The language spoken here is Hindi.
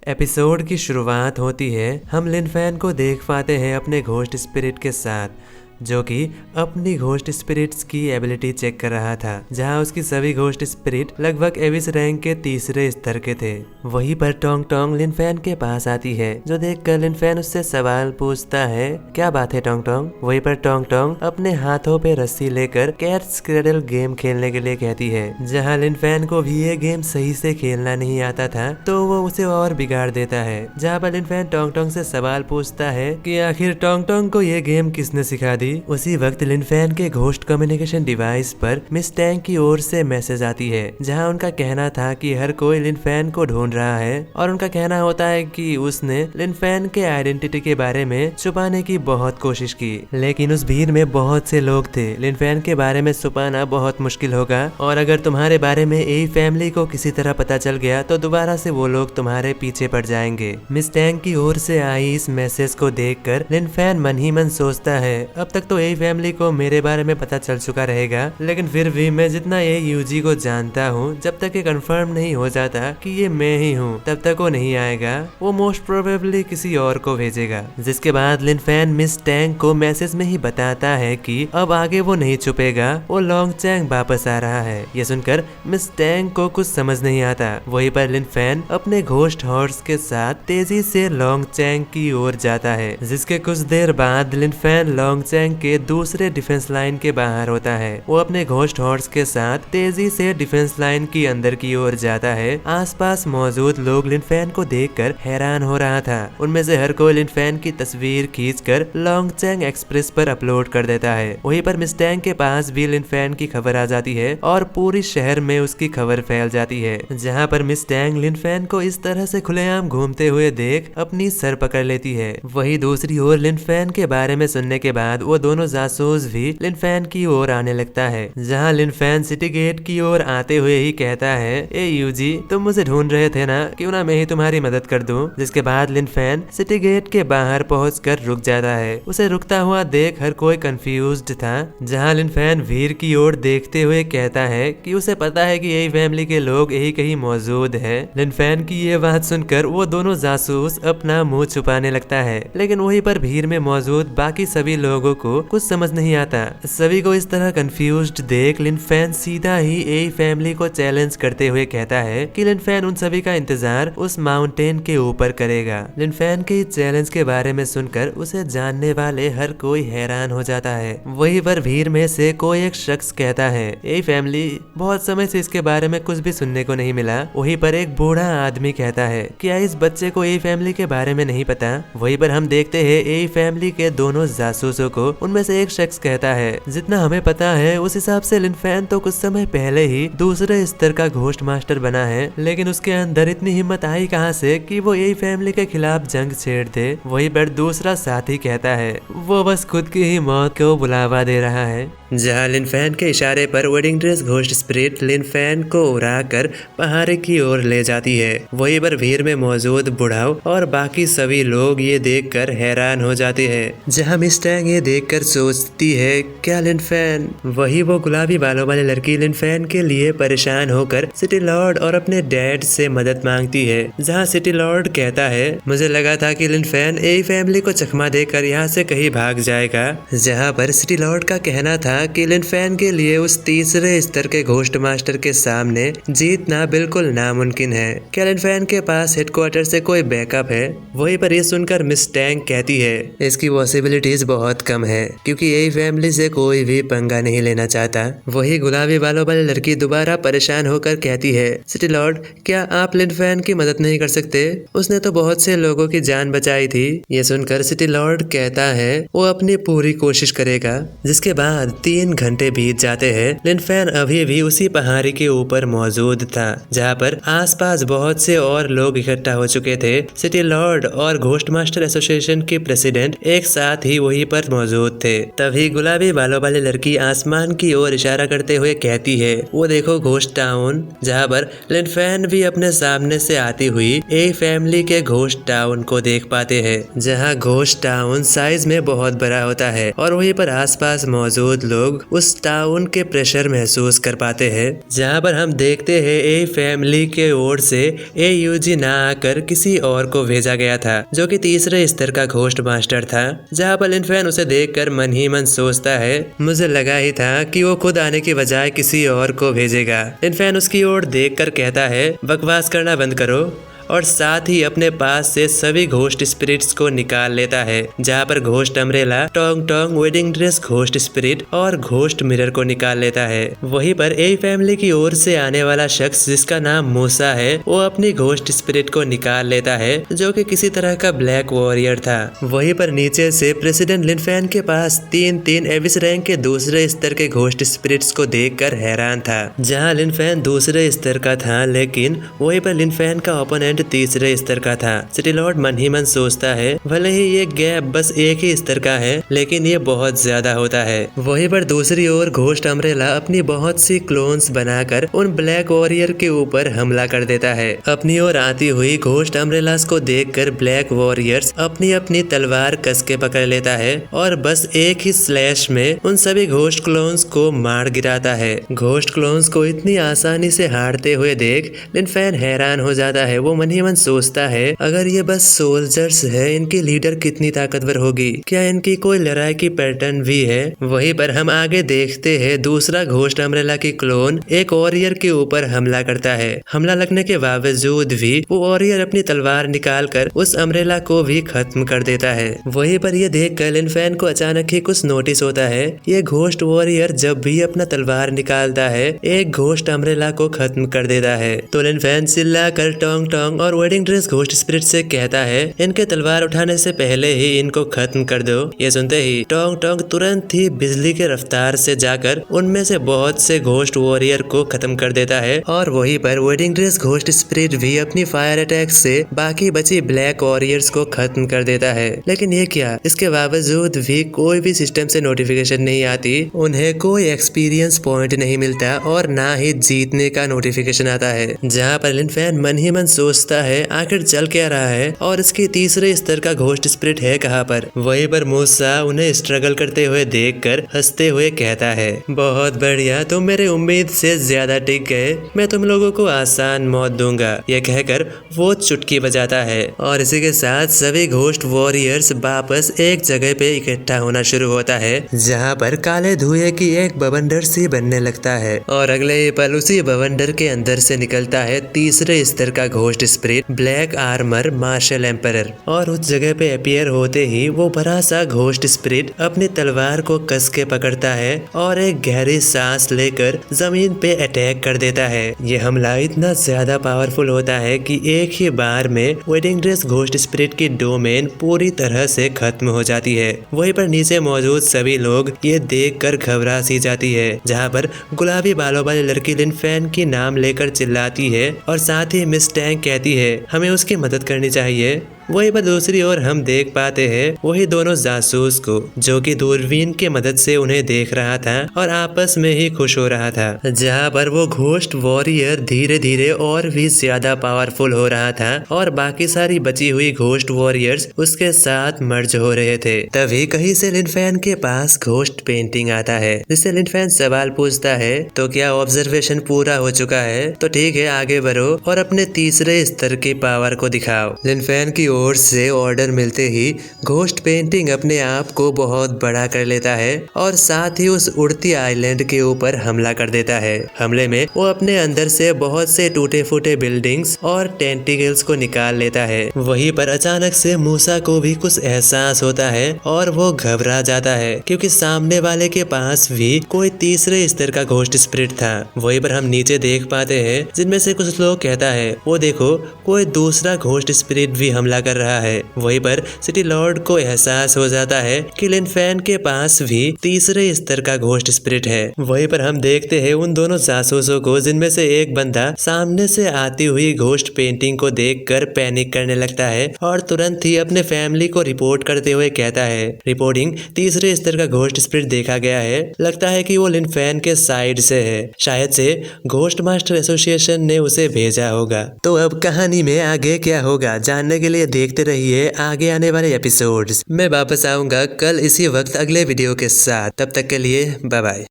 एपिसोड की शुरुआत होती है, हम लिन फैन को देख पाते हैं अपने घोस्ट स्पिरिट के साथ, जो कि अपनी घोस्ट स्पिरिट्स की एबिलिटी चेक कर रहा था, जहां उसकी सभी घोस्ट स्पिरिट लगभग एविस रैंक के तीसरे स्तर के थे। वहीं पर टोंग टोंग लिन फैन के पास आती है, जो देखकर लिन फैन उससे सवाल पूछता है, क्या बात है टोंग टोंग। वहीं पर टोंग टोंग अपने हाथों पे रस्सी लेकर कैट्स क्रैडल गेम खेलने के लिए कहती है, जहां लिन फैन को भी ये गेम सही से खेलना नहीं आता था, तो वो उसे और बिगाड़ देता है। जहां पर लिन फैन टोंग टोंग से सवाल पूछता है कि आखिर टोंग टोंग को ये गेम किसने सिखा दी। उसी वक्त लिन फैन के घोस्ट कम्युनिकेशन डिवाइस पर मिस टैंग की ओर से मैसेज आती है, जहां उनका कहना था कि हर कोई लिन फैन को ढूंढ रहा है, और उनका कहना होता है कि उसने लिन फैन के आइडेंटिटी के बारे में छुपाने की बहुत कोशिश की, लेकिन उस भीड़ में बहुत से लोग थे। लिन फैन के बारे में छुपाना बहुत मुश्किल होगा, और अगर तुम्हारे बारे में ए फैमिली को किसी तरह पता चल गया तो दोबारा से वो लोग तुम्हारे पीछे पड़ जाएंगे। मिस टैंग की ओर से आई इस मैसेज को देखकर लिन फैन मन ही मन सोचता है, अब तक तो ए फैमिली को मेरे बारे में पता चल चुका रहेगा, लेकिन फिर भी मैं जितना ए यूजी को जानता हूँ, जब तक ये कंफर्म नहीं हो जाता कि ये मैं ही हूँ, तब तक वो नहीं आएगा। वो मोस्ट प्रोबेबली किसी और को भेजेगा। जिसके बाद लिन फैन मिस टैंग को मैसेज में ही बताता है कि अब आगे वो नहीं छुपेगा, वो लॉन्ग चैंग वापस आ रहा है। ये सुनकर मिस टैंग को कुछ समझ नहीं आता। वहीं पर लिन फैन अपने घोस्ट हॉर्स के साथ तेजी से लॉन्ग चैंग की ओर जाता है, जिसके कुछ देर बाद लिन फैन लॉन्ग चैंग के दूसरे डिफेंस लाइन के बाहर होता है। वो अपने घोस्ट हॉर्स के साथ तेजी से डिफेंस लाइन की अंदर की ओर जाता है। आसपास मौजूद लोग लिन फैन को देखकर हैरान हो रहा था। उनमें से हर कोई लिन फैन की तस्वीर खींचकर लॉन्ग चैंग एक्सप्रेस पर अपलोड कर देता है। वहीं पर मिस टैंग के पास भी लिन फैन की खबर आ जाती है, और पूरी शहर में उसकी खबर फैल जाती है। जहां पर मिस टैंग लिन फैन को इस तरह से खुलेआम घूमते हुए देख अपनी सर पकड़ लेती है। वहीं दूसरी ओर लिन फैन के बारे में सुनने के बाद वो दोनों जासूस भी लिन फैन की ओर आने लगता है। जहां लिन फैन सिटी गेट की ओर आते हुए ही कहता है, ए यूजी, तुम मुझे ढूंढ रहे थे ना, क्यों ना मैं ही तुम्हारी मदद कर दूं। जिसके बाद लिन फैन सिटी गेट के बाहर पहुंचकर रुक जाता है। उसे रुकता हुआ देख हर कोई कंफ्यूज्ड था। जहां लिन फैन भीड़ की ओर देखते हुए कहता है कि उसे पता है कि यही फैमिली के लोग यही कहीं मौजूद है। लिन फैन की ये बात सुनकर वो दोनों जासूस अपना मुंह छुपाने लगता है, लेकिन वहीं पर भीड़ में मौजूद बाकी सभी लोगों को कुछ समझ नहीं आता। सभी को इस तरह कंफ्यूज्ड देख लिन फैन सीधा ही ए फैमिली को चैलेंज करते हुए कहता है कि लिन फैन उन सभी का इंतजार उस माउंटेन के ऊपर करेगा। लिन फैन के इस चैलेंज के बारे में सुनकर उसे जानने वाले हर कोई हैरान हो जाता है। वहीं पर भीड़ में से कोई एक शख्स कहता है, ए फैमिली, बहुत समय से इसके बारे में कुछ भी सुनने को नहीं मिला। वहीं पर एक बूढ़ा आदमी कहता है, क्या इस बच्चे को ए फैमिली के बारे में नहीं पता। वहीं पर हम देखते हैं ए फैमिली के दोनों जासूसों को। उनमें से एक शख्स कहता है, जितना हमें पता है उस हिसाब से लिन फैन तो कुछ समय पहले ही दूसरे स्तर का घोस्ट मास्टर बना है, लेकिन उसके अंदर इतनी हिम्मत आई कहां से कि वो यही फैमिली के खिलाफ जंग छेड़ दे। वही पर दूसरा साथी कहता है, वो बस खुद की ही मौत को बुलावा दे रहा है। जहां लिन फैन के इशारे पर वेडिंग ड्रेस घोस्ट स्पिरिट लिन फैन को उड़ाकर पहाड़ की ओर ले जाती है। वहीं पर भीड़ में मौजूद बुढ़ाओ और बाकी सभी लोग ये देखकर हैरान हो जाते हैं। जहां मिस टैंग ये देखकर सोचती है, क्या लिन फैन वही वो गुलाबी बालों वाली लड़की लिन फैन के लिए परेशान होकर सिटी लॉर्ड और अपने डैड से मदद मांगती है। जहां सिटी लॉर्ड कहता है, मुझे लगा था कि लिन फैन ए फैमिली को चकमा देकर यहाँ से कहीं भाग जाएगा। जहाँ पर सिटी लॉर्ड का कहना था कि लिन फैन के लिए उस तीसरे स्तर के घोस्ट मास्टर के सामने जीतना बिल्कुल नामुमकिन है। क्या लिन फैन के पास हेडक्वार्टर से कोई बैकअप है। वहीं पर ये सुनकर मिस टैंग कहती है, इसकी पॉसिबिलिटीज बहुत कम है, क्योंकि यही फैमिली से कोई भी पंगा नहीं लेना चाहता। वही गुलाबी बालों वाली लड़की दोबारा परेशान होकर कहती है, सिटी लॉर्ड, क्या आप लिन फैन की मदद नहीं कर सकते, उसने तो बहुत से लोगों की जान बचाई थी। ये सुनकर सिटी लॉर्ड कहता है, वो अपनी पूरी कोशिश करेगा। जिसके बाद 3 घंटे बीत जाते हैं। लिन फैन अभी भी उसी पहाड़ी के ऊपर मौजूद था, जहाँ पर आसपास बहुत से और लोग इकट्ठा हो चुके थे। सिटी लॉर्ड और घोस्ट मास्टर एसोसिएशन के प्रेसिडेंट एक साथ ही वहीं पर मौजूद मौजूद थे। तभी गुलाबी बालों वाली लड़की आसमान की ओर इशारा करते हुए कहती है, वो देखो घोस्ट टाउन, जहाँ पर लिन फैन भी अपने सामने से आती हुई ए फैमिली के घोस्ट टाउन को देख पाते हैं, जहाँ घोस्ट टाउन साइज में बहुत बड़ा होता है और वहीं पर आसपास मौजूद लोग उस टाउन के प्रेशर महसूस कर पाते हैं। जहाँ पर हम देखते हैं ए फैमिली के ओर से ए यूजी ना आकर किसी और को भेजा गया था, जो कि तीसरे स्तर का घोस्ट मास्टर था। जहाँ पर लिन फैन उसे देखकर मन ही मन सोचता है, मुझे लगा ही था कि वो खुद आने की बजाय किसी और को भेजेगा। लिन फैन उसकी ओर देखकर कहता है, बकवास करना बंद करो, और साथ ही अपने पास से सभी घोस्ट स्पिरिट्स को निकाल लेता है। जहाँ पर ghost umbrella, tong tong, wedding dress ghost spirit और घोस्ट मिरर को निकाल लेता है। वहीं पर ए फैमिली की ओर से आने वाला शख्स जिसका नाम मूसा है, वो अपनी घोस्ट स्पिरिट को निकाल लेता है, जो कि किसी तरह का ब्लैक वॉरियर था। वहीं पर नीचे से प्रेसिडेंट लिन फैन के पास 3 एविस रैंक के दूसरे स्तर के घोस्ट स्पिरिट्स को देखकर हैरान था। जहाँ लिन फैन दूसरे स्तर का था, लेकिन वहीं पर लिन फैन का ओपोनेंट तीसरे स्तर का था। सिटी लॉर्ड मन ही मन सोचता है, भले ही ये गैप बस एक ही स्तर का है, लेकिन ये बहुत ज्यादा होता है। वहीं पर दूसरी ओर घोस्ट अम्ब्रेला अपनी बहुत सी क्लोन्स बनाकर उन ब्लैक वॉरियर के ऊपर हमला कर देता है। अपनी ओर आती हुई घोस्ट अम्ब्रेलास को देखकर ब्लैक वॉरियर्स अपनी अपनी तलवार कस के पकड़ लेता है और बस एक ही स्लैश में उन सभी घोस्ट क्लोन्स को मार गिराता है। घोस्ट क्लोन्स को इतनी आसानी से हारते हुए देख लिन फैन हैरान हो जाता है। वो मन ही मन सोचता है, अगर ये बस सोल्जर्स है, इनकी लीडर कितनी ताकतवर होगी, क्या इनकी कोई लड़ाई की पैटर्न भी है। वहीं पर हम आगे देखते हैं दूसरा घोस्ट अम्ब्रेला की क्लोन एक वॉरियर के ऊपर हमला करता है। हमला लगने के बावजूद भी वो वॉरियर अपनी तलवार निकाल कर उस अम्ब्रेला को भी खत्म कर देता है। वहीं पर ये देख कर लिन फैन को अचानक ही कुछ नोटिस होता है, ये घोस्ट वॉरियर जब भी अपना तलवार निकालता है, एक घोस्ट अम्ब्रेला को खत्म कर देता है। तो लिन फैन चिल्ला कर टोंग टोंग और वेडिंग ड्रेस घोस्ट स्पिरिट से कहता है, इनके तलवार उठाने से पहले ही इनको खत्म कर दो। ये सुनते ही टोंग टोंग तुरंत ही बिजली के रफ्तार से जाकर उनमें से बहुत से घोस्ट वॉरियर को खत्म कर देता है और वहीं पर वेडिंग ड्रेस घोस्ट स्पिरिट भी अपनी फायर अटैक से बाकी बची ब्लैक वॉरियर्स को खत्म कर देता है। लेकिन ये क्या, इसके बावजूद भी कोई भी सिस्टम से नोटिफिकेशन नहीं आती, उन्हें कोई एक्सपीरियंस पॉइंट नहीं मिलता और ना ही जीतने का नोटिफिकेशन आता है। जहाँ पर लिन फैन मन ही मन सोचता है, आखिर चल क्या रहा है और इसके तीसरे स्तर का घोस्ट स्पिरिट है कहाँ पर। वहीं पर मूसा उन्हें स्ट्रगल करते हुए देखकर हंसते हुए कहता है, बहुत बढ़िया, तुम मेरे उम्मीद से ज्यादा टिक गए, मैं तुम लोगों को आसान मौत दूंगा। ये कहकर वो चुटकी बजाता है और इसी के साथ सभी घोस्ट वॉरियर्स वापस एक जगह पे इकट्ठा होना शुरू होता है, जहाँ पर काले धुएं की एक बवंडर सी बनने लगता है और अगले ही पल उसी बवंडर के अंदर से निकलता है तीसरे स्तर का ghost spirit black armour martial emperor. और उस जगह पे अपीयर होते ही वो बड़ा सा घोस्ट स्पिरिट अपनी तलवार को कस के पकड़ता है और एक गहरी सांस लेकर जमीन पे अटैक कर देता है। ये हमला इतना ज्यादा पावरफुल होता है कि एक ही बार में वेडिंग ड्रेस घोस्ट स्पिरिट की डोमेन पूरी तरह से खत्म हो जाती है। वहीं पर नीचे मौजूद सभी लोग ये देख कर घबरा सी जाती है, जहाँ पर गुलाबी बालों वाली लड़की लिन फैन की नाम लेकर चिल्लाती है और साथ ही मिस टैंक कहती है, हमें उसकी मदद करनी चाहिए। वहीं पर दूसरी ओर हम देख पाते हैं वही दोनों जासूस को, जो कि दूरबीन की मदद से उन्हें देख रहा था और आपस में ही खुश हो रहा था, जहां पर वो घोस्ट वॉरियर धीरे धीरे और भी ज्यादा पावरफुल हो रहा था और बाकी सारी बची हुई घोस्ट वॉरियर्स उसके साथ मर्ज हो रहे थे। तभी कहीं से लिन फैन के पास घोस्ट पेंटिंग आता है, जिससे लिन फैन सवाल पूछता है, तो क्या ऑब्जर्वेशन पूरा हो चुका है? तो ठीक है, आगे बढ़ो और अपने तीसरे स्तर की पावर को दिखाओ। लिन फैन की ओर से ऑर्डर मिलते ही घोस्ट पेंटिंग अपने आप को बहुत बड़ा कर लेता है और साथ ही उस उड़ती आइलैंड के ऊपर हमला कर देता है। हमले में वो अपने अंदर से बहुत से टूटे फूटे बिल्डिंग्स और टेंटिकल्स को निकाल लेता है। वहीं पर अचानक से मूसा को भी कुछ एहसास होता है और वो घबरा जाता है, क्योंकि सामने वाले के पास भी भी कोई तीसरे स्तर का घोस्ट स्पिरिट था। वहीं पर हम नीचे देख पाते हैं जिनमें से कुछ लोग कहता है वो देखो कोई दूसरा घोस्ट स्पिरिट भी हमला कर रहा है। वहीं पर सिटी लॉर्ड को एहसास हो जाता है कि लिन फैन के पास भी तीसरे स्तर का घोस्ट स्पिरिट है। वहीं पर हम देखते हैं उन दोनों जासूसों को जिनमें से एक बंदा सामने से आती हुई घोस्ट पेंटिंग को देखकर पैनिक करने लगता है और तुरंत ही अपने फैमिली को रिपोर्ट करते हुए कहता है रिपोर्टिंग तीसरे स्तर का घोस्ट स्पिरिट देखा गया है, लगता है कि वो लिन फैन के साइड से है, शायद से घोस्ट मास्टर एसोसिएशन ने उसे भेजा होगा। तो अब कहानी में आगे क्या होगा जानने के लिए देखते रहिए आगे आने वाले एपिसोड्स। मैं वापस आऊंगा कल इसी वक्त अगले वीडियो के साथ, तब तक के लिए बाय बाय।